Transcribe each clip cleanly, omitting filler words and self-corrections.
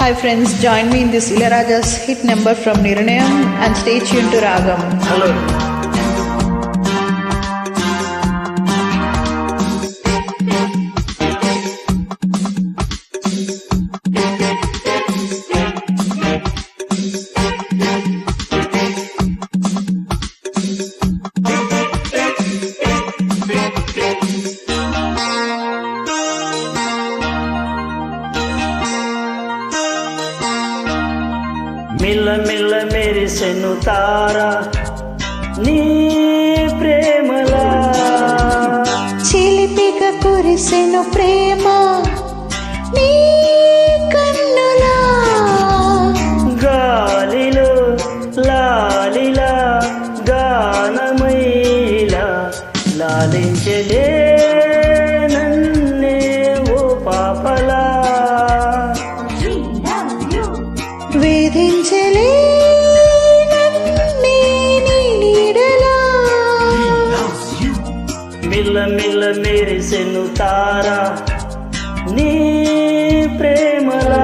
Hi friends, join me in this Ilayaraja's hit number from Nirnayam and stay tuned to Ragam. Hello. మిల్ల మిల్ల మెరిసెను తారా నీ ప్రేమలా, చిలిపిగా కురిసెను ప్రేమ నీ కన్నులా, గాలిలో లాలిలా గానమైలా లాలించలే నన్నే ఓ పాపలా, వేధించలే నన్నే నీ నీడలా. మిల్ల మిల్ల మెరిసెను తారా నీ ప్రేమలా.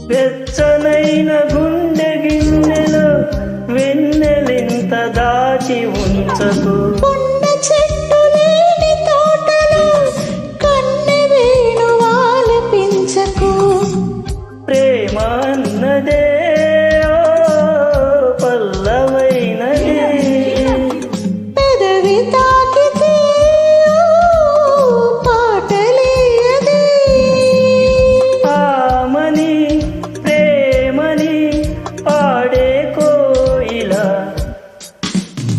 వెచ్చనైన గుండె గిన్నెలో వెన్నెలింత దాచి ఉంచకు, ఉన్న చెట్టు లేని తోటలో కన్నె వేణువాలపించకు. ప్రేమ అన్నదే ఓ పల్లవైనదే, పెదవి తాకితే పాటలేయదే. ఆమని ప్రేమని పాడే కోయిలా,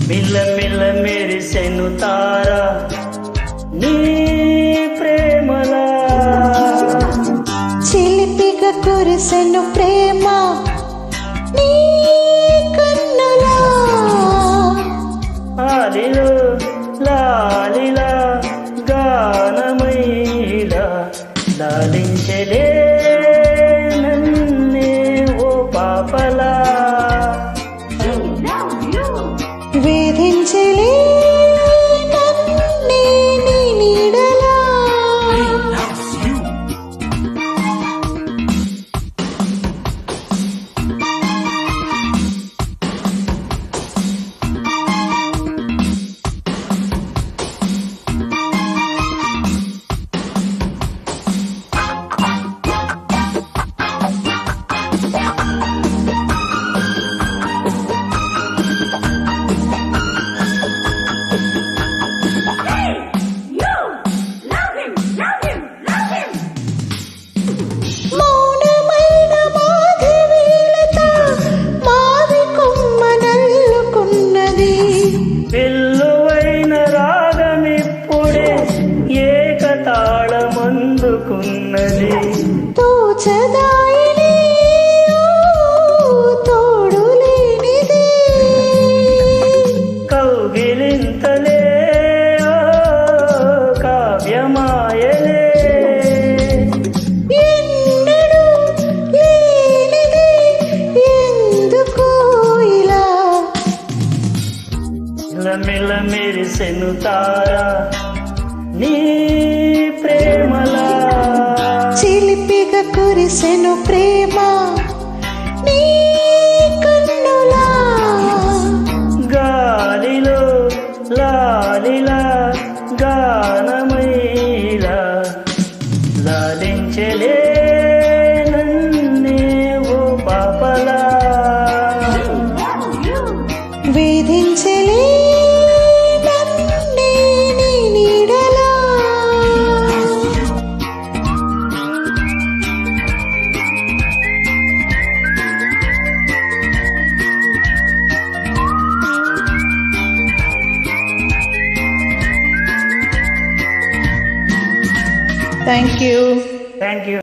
మిల్ల మిల్ల మెరిసెను తారా నీ ప్రేమలా, చిలిపిగా కురిసెను ప్రేమ నీ కన్నులా, ఆలిలో లాలిలా గానమైలా లాలించలే నన్నే ఓ పాపలా, వేధించలే నన్నే నీ నీడలా. మౌనమైన మాధవీలతో మావి కొమ్మ నల్లుకున్నది, పిల్లువైన రాగమిప్పుడే ఏకతాళమందుకున్నది, తోచదాయిలే తోడు లేనిదే. కౌగిలింతలే ఓ కావ్యమాయలే, ఎన్నడూ లేనిదే ఎందుకో ఇలా. మిల్ల మిల్ల మెరిసెను తారా నీ ప్రేమలా, చిలిపిగా కురిసెను ప్రేమ నీ కన్నులా, గాలిలో లాలిలా గానమైలా లాలించలే నన్నే ఓ పాపలా, వేధించలే నన్నే నీ నీడలా. Thank you. Thank you